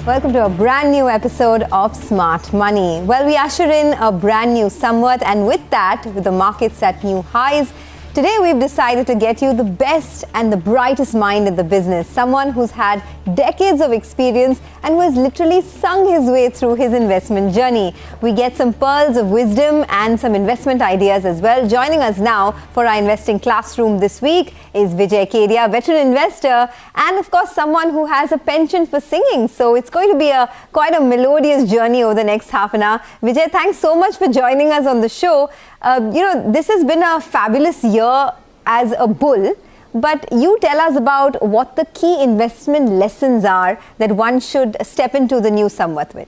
Welcome to a brand new episode of Smart Money. Well, we usher in a brand new Samvat, and with that, with the markets at new highs, today we've decided to get you the best and the brightest mind in the business, someone who's had decades of experience and who has literally sung his way through his investment journey. We get some pearls of wisdom and some investment ideas as well. Joining us now for our investing classroom this week is Vijay Kedia, veteran investor, and of course someone who has a penchant for singing. So it's going to be quite a melodious journey over the next half an hour. Vijay, thanks so much for joining us on the show. This has been a fabulous year as a bull, but you tell us about what the key investment lessons are that one should step into the new Samvat with.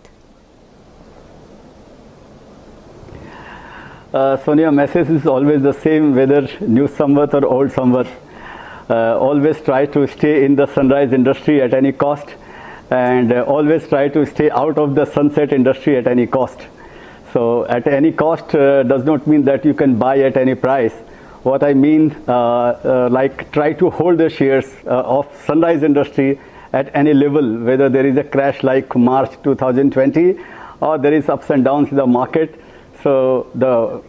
Sonia, message is always the same, whether new Samvat or old Samvat. Always try to stay in the sunrise industry at any cost, and always try to stay out of the sunset industry at any cost. So at any cost does not mean that you can buy at any price. What I mean, like try to hold the shares of sunrise industry at any level, whether there is a crash like March 2020 or there is ups and downs in the market. So the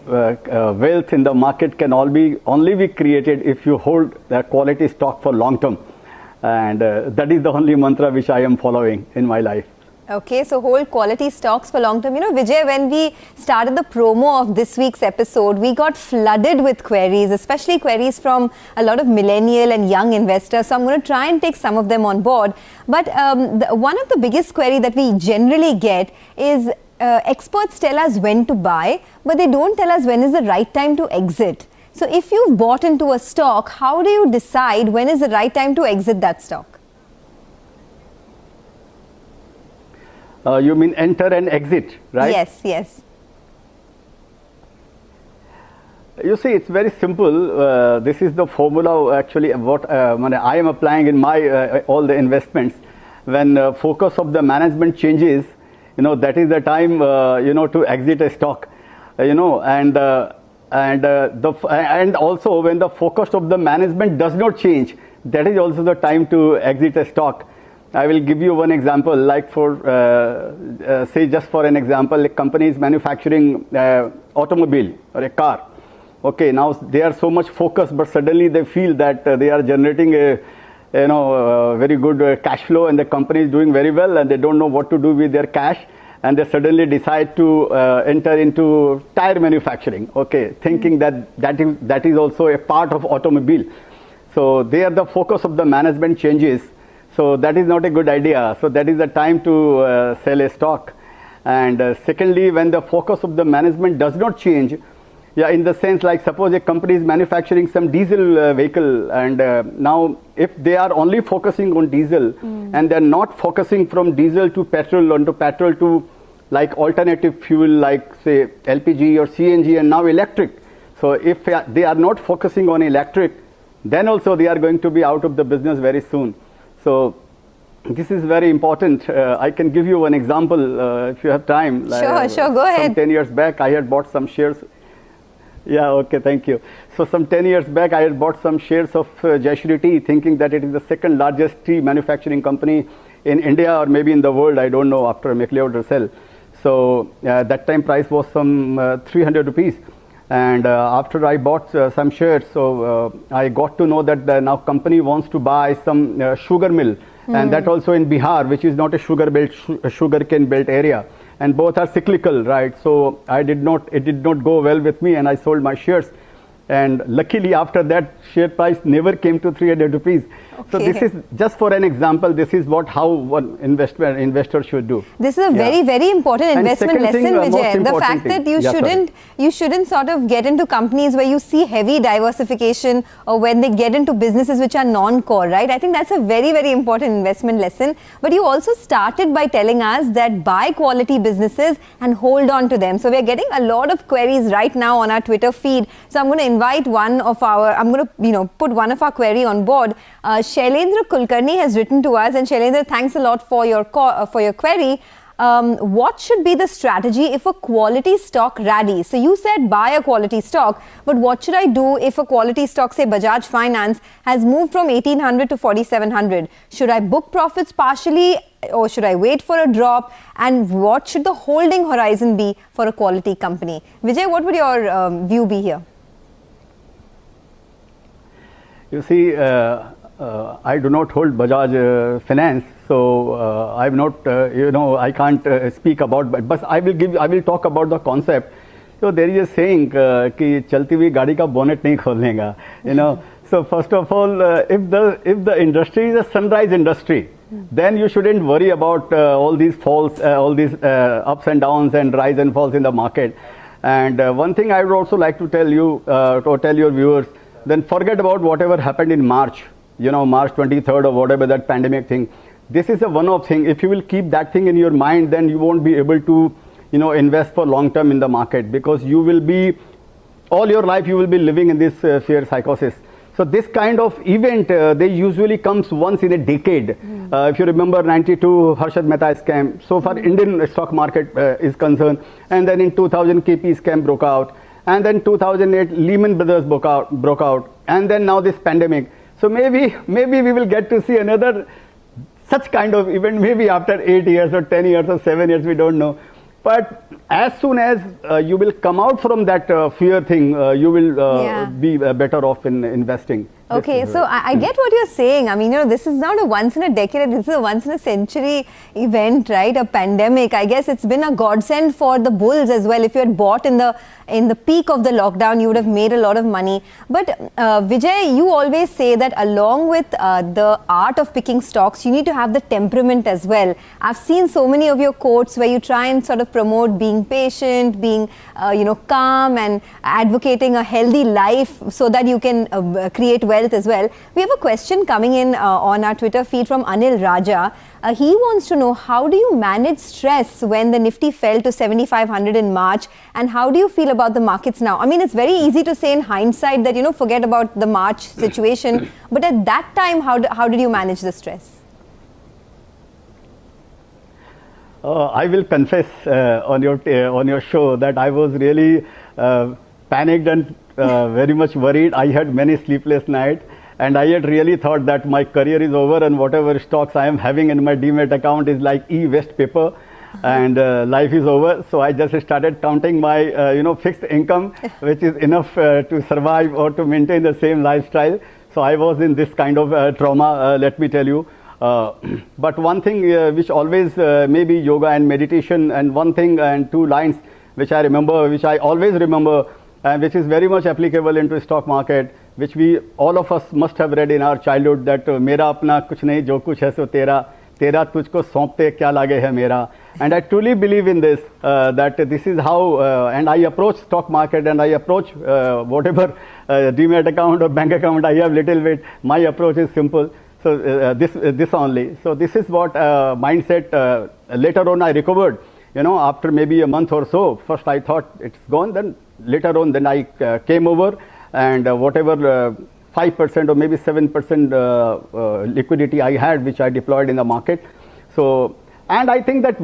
wealth in the market can only be created if you hold the quality stock for long term. And that is the only mantra which I am following in my life. Okay, so hold quality stocks for long term. Vijay, when we started the promo of this week's episode, we got flooded with queries, especially queries from a lot of millennial and young investors. So I'm going to try and take some of them on board. But one of the biggest query that we generally get is experts tell us when to buy, but they don't tell us when is the right time to exit. So if you've bought into a stock, how do you decide when is the right time to exit that stock? You mean enter and exit, right? Yes. You see, it's very simple. This is the formula actually what I am applying in my all the investments. When focus of the management changes, that is the time to exit a stock. And also when the focus of the management does not change, that is also the time to exit a stock. I will give you one example, like for, say just for an example, a company is manufacturing automobile or a car. Okay, now they are so much focused, but suddenly they feel that they are generating a very good cash flow, and the company is doing very well, and they don't know what to do with their cash, and they suddenly decide to enter into tire manufacturing. Okay, thinking that is also a part of automobile. So there the focus of the management changes. So that is not a good idea. So that is the time to sell a stock. And secondly, when the focus of the management does not change, in the sense like suppose a company is manufacturing some diesel vehicle, and now if they are only focusing on diesel and they are not focusing from diesel to petrol, onto petrol to like alternative fuel like say LPG or CNG and now electric. So if they are not focusing on electric, then also they are going to be out of the business very soon. So this is very important. I can give you one example if you have time. Sure, go ahead. Some 10 years back, I had bought some shares. Yeah, okay, thank you. So some 10 years back, I had bought some shares of Jayashree Tea, thinking that it is the second largest tea manufacturing company in India or maybe in the world. I don't know, after McLeod Russell. So that time price was some 300 rupees. And after I bought some shares, so I got to know that the now company wants to buy some sugar mill, and that also in Bihar, which is not a sugarcane belt area, and both are cyclical, right? So it did not go well with me, and I sold my shares. And luckily after that, share price never came to 300 rupees. Okay. So this is just for an example. This is how one investor should do. This is a very, very important investment lesson, Vijay. The fact that you shouldn't sort of get into companies where you see heavy diversification or when they get into businesses which are non-core, right? I think that's a very, very important investment lesson. But you also started by telling us that buy quality businesses and hold on to them. So we're getting a lot of queries right now on our Twitter feed. So I'm going to invite put one of our query on board. Shailendra Kulkarni has written to us, and Shailendra, thanks a lot for your query. what should be the strategy if a quality stock rallies? So you said buy a quality stock, but what should I do if a quality stock, say Bajaj Finance, has moved from 1800 to 4700? Should I book profits partially, or should I wait for a drop? And what should the holding horizon be for a quality company? Vijay, what would your view be here? You see, I do not hold Bajaj Finance, so I'm not, I can't speak about, but I will talk about the concept. So there is a saying कि चलती हुई गाड़ी का bonnet नहीं खोलने का, So first of all, if the industry is a sunrise industry, then you shouldn't worry about all these falls, all these ups and downs and rise and falls in the market. And one thing I would also like to tell you, to tell your viewers, then forget about whatever happened in March, March 23rd or whatever, that pandemic thing. This is a one-off thing. If you will keep that thing in your mind, then you won't be able to, invest for long term in the market, because you will be, all your life you will be living in this fear psychosis. So this kind of event, they usually comes once in a decade. If you remember 92 Harshad Mehta scam, so far Indian stock market is concerned, and then in 2000 KP scam broke out, and then 2008 Lehman Brothers broke out, and then now this pandemic. So maybe we will get to see another such kind of event, maybe after 8 years or 10 years or 7 years, we don't know. But as soon as you will come out from that fear thing, you will be better off in investing. Okay, so I get what you're saying. I mean, this is not a once in a decade, this is a once in a century event, right? A pandemic. I guess it's been a godsend for the bulls as well. If you had bought in the peak of the lockdown, you would have made a lot of money. But Vijay, you always say that along with the art of picking stocks, you need to have the temperament as well. I've seen so many of your quotes where you try and sort of promote being patient, being, calm, and advocating a healthy life so that you can create wealth as well. We have a question coming in on our Twitter feed from Anil Raja. He wants to know, how do you manage stress when the Nifty fell to 7,500 in March, and how do you feel about the markets now? I mean, it's very easy to say in hindsight that, forget about the March situation, but at that time, how did you manage the stress? I will confess on your show that I was really panicked and very much worried. I had many sleepless nights, and I had really thought that my career is over and whatever stocks I am having in my Demat account is like e-waste paper, and life is over. So I just started counting my fixed income, which is enough to survive or to maintain the same lifestyle. So I was in this kind of trauma, let me tell you. But one thing which always maybe yoga and meditation, and one thing and two lines which I remember, which I always remember, and which is very much applicable into stock market, which all of us must have read in our childhood, that mera apna kuch nahi jo kuch hai so tera, tera tujhko saunpte kya lage hai mera. And I truly believe in this, that this is how, and I approach stock market, and I approach whatever Demat account or bank account I have little bit. My approach is simple. So this only. So this is what mindset. Later on I recovered, after maybe a month or so. First I thought it's gone, then later on then I came over, and whatever 5% or maybe 7% liquidity I had, which I deployed in the market. So, and I think that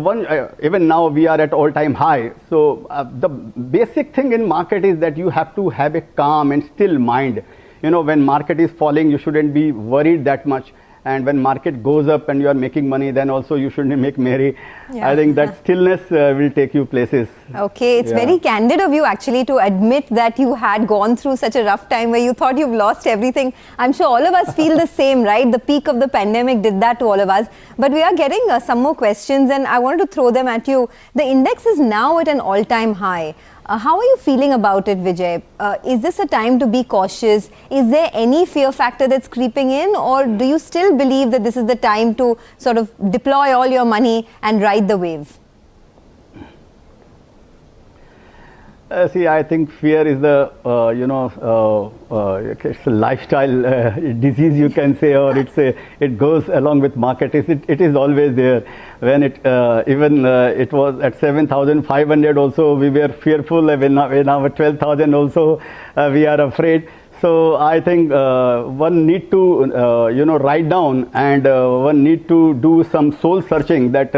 even now we are at all-time high. So the basic thing in market is that you have to have a calm and still mind. When market is falling, you shouldn't be worried that much. And when market goes up and you are making money, then also you shouldn't make merry. Yeah. I think that stillness will take you places. Okay, it's very candid of you actually to admit that you had gone through such a rough time where you thought you've lost everything. I'm sure all of us feel the same, right? The peak of the pandemic did that to all of us. But we are getting some more questions, and I wanted to throw them at you. The index is now at an all-time high. How are you feeling about it, Vijay? Is this a time to be cautious? Is there any fear factor that's creeping in, or do you still believe that this is the time to sort of deploy all your money and ride the wave? See, I think fear is the, it's a lifestyle disease, you can say, or it goes along with market. It is always there. When it was at 7,500 also, we were fearful. When now at 12,000 also, we are afraid. So I think one need to, write down, and one need to do some soul searching that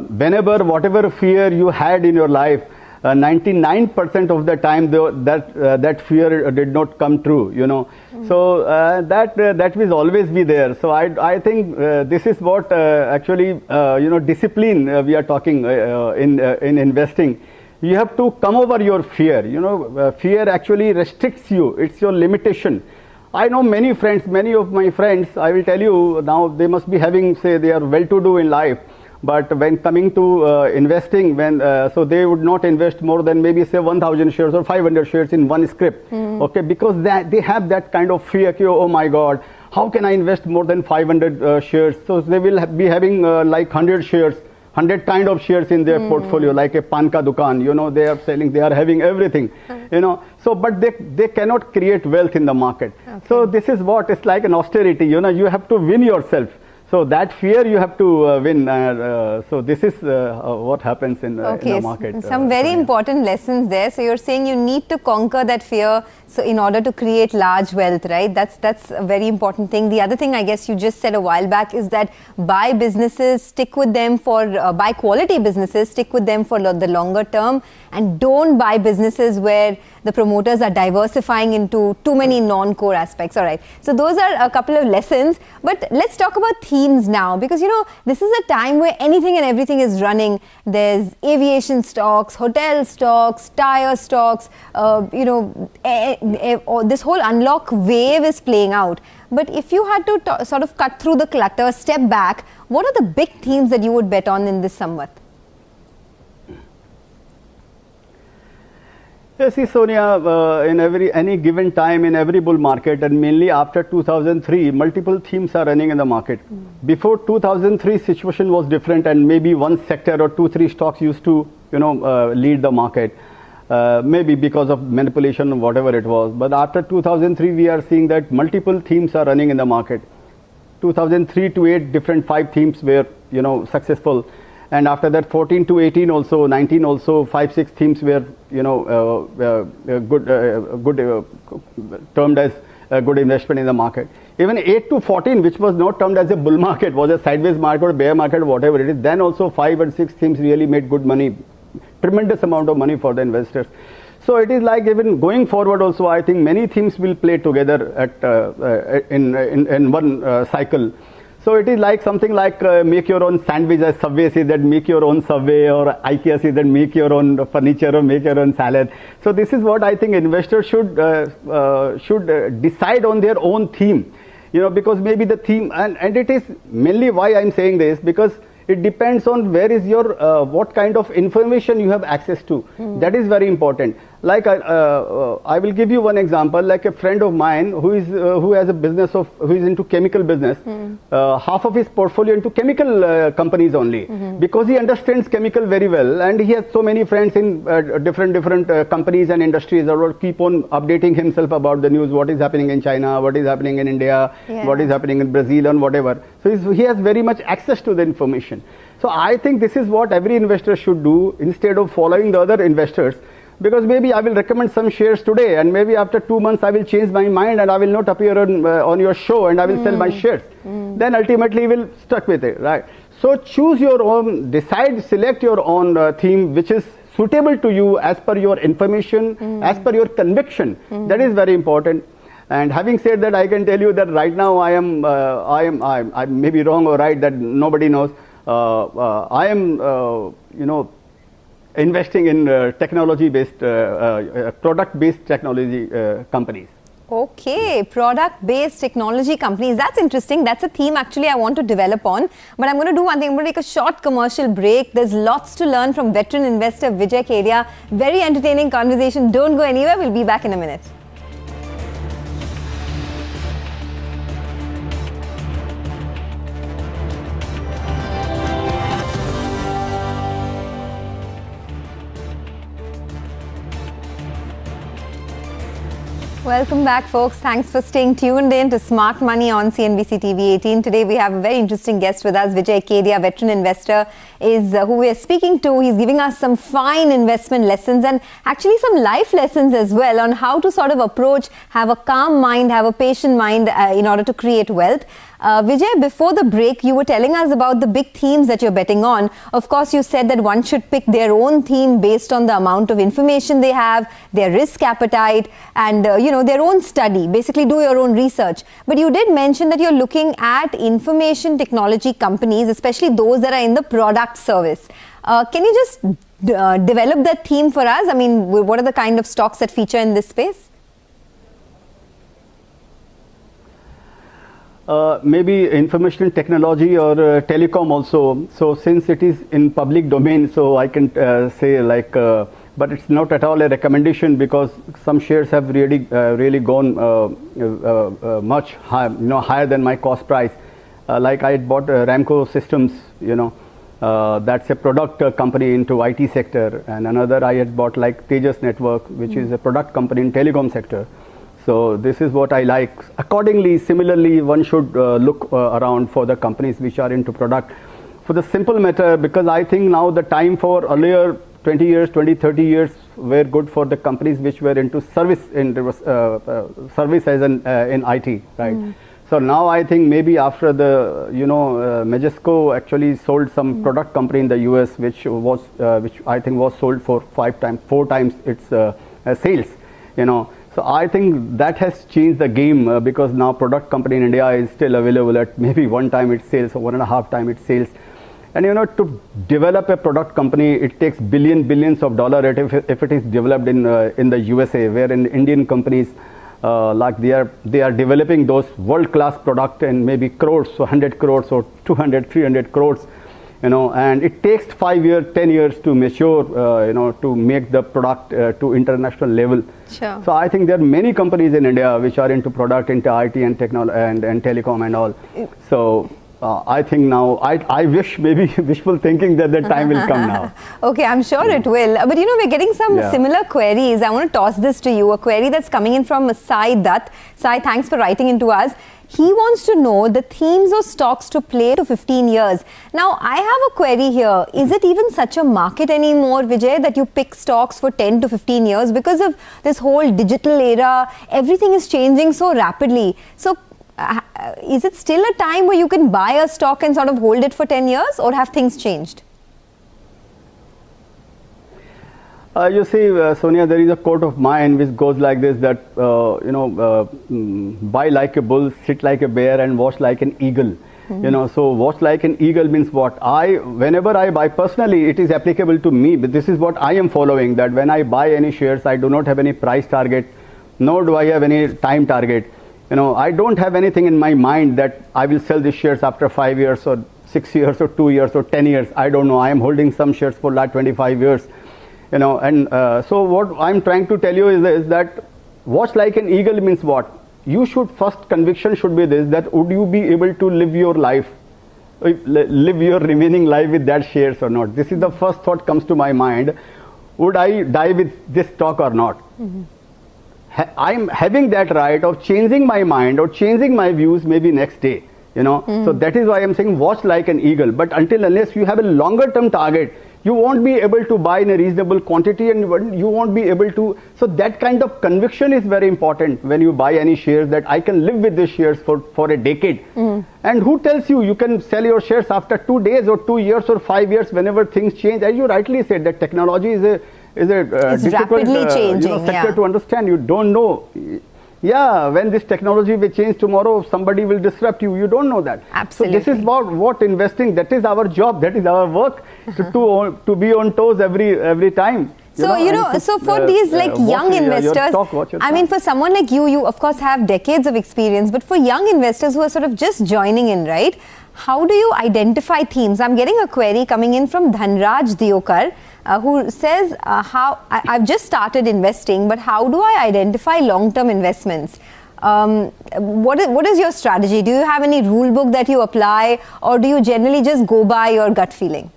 whenever, whatever fear you had in your life, 99% of the time that fear did not come true, you know. So that will always be there. So I think this is what actually you know, discipline we are talking in investing. You have to come over your fear. You know, fear actually restricts you. It's your limitation. I know many friends, many of my friends, I will tell you now, they must be having, say, they are well-to-do in life. But when coming to investing, so they would not invest more than maybe say 1,000 shares or 500 shares in one script, okay? Because they have that kind of fear. Oh my God, how can I invest more than 500 shares? So they will be having like 100 shares, 100 kind of shares in their portfolio, like a pan ka dukan. You know, they are selling, they are having everything. You know, so but they cannot create wealth in the market. Okay. So this is what it's like an austerity. You know, you have to win yourself. So that fear you have to win. So this is what happens in the market. Some very important lessons there. So you're saying you need to conquer that fear, so in order to create large wealth, right? That's a very important thing. The other thing I guess you just said a while back is that buy businesses, stick with them for buy quality businesses, stick with them for the longer term, and don't buy businesses where the promoters are diversifying into too many non-core aspects. All right. So those are a couple of lessons. But let's talk about themes now, because you know, this is a time where anything and everything is running. There's aviation stocks, hotel stocks, tire stocks, you know, this whole unlock wave is playing out. But if you had to sort of cut through the clutter, step back, what are the big themes that you would bet on in this Samvat? Yes, see, Sonia, in any given time, in every bull market, and mainly after 2003, multiple themes are running in the market. Before 2003, situation was different, and maybe one sector or 2-3 stocks used to, you know, lead the market, maybe because of manipulation or whatever it was. But after 2003, we are seeing that multiple themes are running in the market. 2003 to 8, different 5 themes were, you know, successful. And after that, 14 to 18 also, 19 also, 5-6 themes were, you know, good termed as a good investment in the market. Even 8 to 14, which was not termed as a bull market, was a sideways market or bear market, whatever it is. Then also 5 and 6 themes really made good money, tremendous amount of money for the investors. So it is like even going forward also, I think many themes will play together in one cycle. So it is like something like make your own sandwich, as Subway says that make your own Subway, or IKEA says that make your own furniture or make your own salad. So this is what I think investors should decide on their own theme, you know, because maybe the theme, and it is mainly why I'm saying this, because it depends on where is your, what kind of information you have access to. That is very important. Like I will give you one example, like a friend of mine who has a business of, who is into chemical business, half of his portfolio into chemical companies only, because he understands chemical very well, and he has so many friends in different companies and industries, or keep on updating himself about the news, what is happening in China, what is happening in India, what is happening in Brazil and whatever. So he has very much access to the information. So I think this is what every investor should do instead of following the other investors. Because maybe I will recommend some shares today, and maybe after 2 months I will change my mind and I will not appear on your show, and I will sell my shares. Then ultimately you will stuck with it, right? So choose your own, select your own theme which is suitable to you as per your information, as per your conviction. That is very important. And having said that, I can tell you that right now I may be wrong or right, that nobody knows. I am, you know, investing in technology-based, product-based technology companies. Okay, product-based technology companies. That's interesting. That's a theme actually I want to develop on. But I'm going to do one thing. I'm going to take a short commercial break. There's lots to learn from veteran investor Vijay Kedia. Very entertaining conversation. Don't go anywhere. We'll be back in a minute. Welcome back, folks. Thanks for staying tuned in to Smart Money on CNBC TV 18. Today we have a very interesting guest with us. Vijay Kedia, veteran investor, is who we are speaking to. He's giving us some fine investment lessons and actually some life lessons as well on how to sort of approach, have a calm mind, have a patient mind in order to create wealth. Vijay, before the break, you were telling us about the big themes that you're betting on. Of course, you said that one should pick their own theme based on the amount of information they have, their risk appetite, and their own study. Basically, do your own research. But you did mention that you're looking at information technology companies, especially those that are in the product service. Can you just develop that theme for us? I mean, what are the kind of stocks that feature in this space? Maybe information technology or telecom also. So since it is in public domain, so I can say like, but it's not at all a recommendation because some shares have really gone much high, higher than my cost price. Like I had bought Ramco Systems, that's a product company into IT sector, and another I had bought like Tejas Network, which is a product company in telecom sector. So this is what I like. Accordingly, similarly, one should look around for the companies which are into product. For the simple matter, because I think now the time for earlier 20 years, 20, 30 years were good for the companies which were into service, service as in IT, right? So now I think maybe after the, Majesco actually sold some product company in the US, which I think was sold for 4 times its sales, So I think that has changed the game because now product company in India is still available at maybe 1 time its sales or 1.5 times its sales. And to develop a product company, it takes billions of dollars if it is developed in the USA, wherein Indian companies like they are developing those world-class product and maybe crores, so 100 crores or 200, 300 crores. And it takes 5 years, 10 years to mature, to make the product to international level. Sure. So I think there are many companies in India which are into product, into IT and technology and telecom and all. So I think now, I wish maybe wishful thinking that the time will come now. Okay, I'm sure it will. But we're getting some similar queries. I want to toss this to you. A query that's coming in from Sai Dutt. Sai, thanks for writing into us. He wants to know the themes of stocks to play to 15 years. Now, I have a query here. Is it even such a market anymore, Vijay, that you pick stocks for 10 to 15 years? Because of this whole digital era, everything is changing so rapidly. So, is it still a time where you can buy a stock and sort of hold it for 10 years, or have things changed? You see, Sonia, there is a quote of mine which goes like this, that, buy like a bull, sit like a bear, and watch like an eagle. So watch like an eagle means what? Whenever I buy, personally, it is applicable to me, but this is what I am following, that when I buy any shares, I do not have any price target, nor do I have any time target. I don't have anything in my mind that I will sell these shares after 5 years or 6 years or 2 years or 10 years. I don't know. I am holding some shares for like 25 years. So what I'm trying to tell you is that watch like an eagle means what? You should, first conviction should be this, that would you be able to live your life, live your remaining life with that shares or not? This is the first thought comes to my mind. Would I die with this stock or not? I'm having that right of changing my mind or changing my views maybe next day. So that is why I'm saying watch like an eagle. But unless you have a longer term target, you won't be able to buy in a reasonable quantity, and you won't be able to. So that kind of conviction is very important when you buy any shares, that I can live with these shares for a decade. And who tells you can sell your shares after 2 days or 2 years or 5 years whenever things change? As you rightly said, that technology is a difficult rapidly changing, sector to understand. You don't know. When this technology will change tomorrow, somebody will disrupt you. You don't know that. Absolutely. So this is about what investing. That is our job. That is our work to be on toes every time. So for these young investors, I mean, for someone like you of course have decades of experience, but for young investors who are sort of just joining in, right? How do you identify themes? I'm getting a query coming in from Dhanraj Diokar, who says, I've just started investing, but how do I identify long-term investments? What is your strategy? Do you have any rule book that you apply, or do you generally just go by your gut feeling?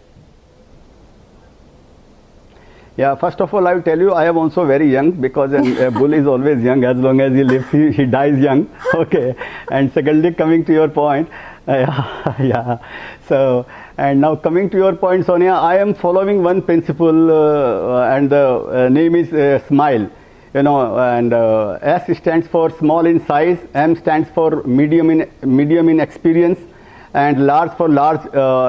Yeah, first of all, I will tell you, I am also very young, because a bull is always young. As long as he lives, he dies young. Okay. And secondly, coming to your point, So, and now coming to your point, Sonia, I am following one principle, and the name is SMILE. and S stands for small in size, M stands for medium in experience, and large for large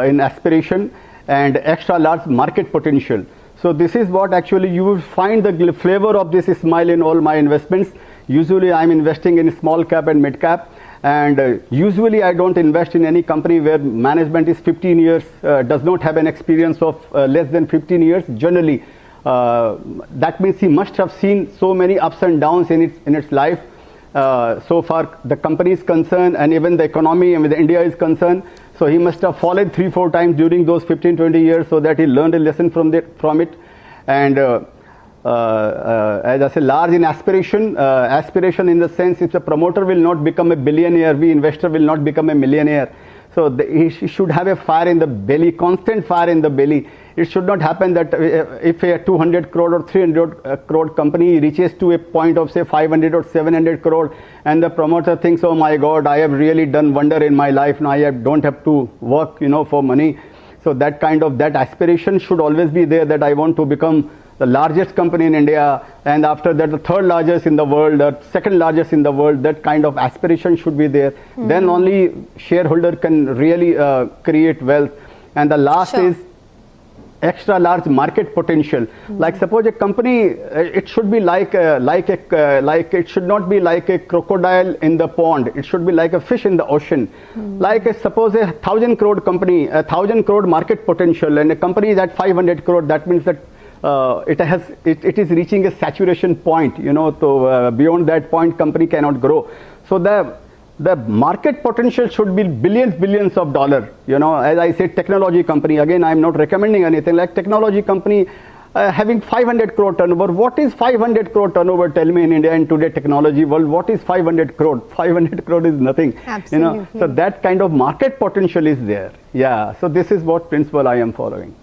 in aspiration, and extra large market potential. So this is what actually you will find the flavor of this smile in all my investments. Usually I'm investing in small cap and mid cap, and usually I don't invest in any company where management is 15 years, does not have an experience of less than 15 years. Generally, that means he must have seen so many ups and downs in its life. So far the company is concerned, and even the economy and India is concerned. So he must have fallen 3-4 times during those 15-20 years, so that he learned a lesson from it. And as I say, large in aspiration, aspiration in the sense, if the promoter will not become a billionaire, we investor will not become a millionaire. So he should have a fire in the belly, constant fire in the belly. It should not happen that if a 200 crore or 300 crore company reaches to a point of say 500 or 700 crore, and the promoter thinks, oh my God, I have really done wonder in my life. Now I don't have to work, for money. So that aspiration should always be there, that I want to become the largest company in India, and after that the third largest in the world, the second largest in the world. That kind of aspiration should be there. Then only shareholder can really create wealth. And the last is extra large market potential. Like suppose a company, it should be it should not be like a crocodile in the pond. It should be like a fish in the ocean. Suppose a 1,000 crore company, 1,000 crore market potential, and a company is at 500 crore. That means that it is reaching a saturation point. So beyond that point, company cannot grow. So the market potential should be billions of dollars. As I said, technology company, again I am not recommending anything, like technology company having 500 crore turnover. What is 500 crore turnover? Tell me, in India, in today technology world, what is 500 crore? 500 crore is nothing. Absolutely. So that kind of market potential is there. Yeah, so this is what principle I am following.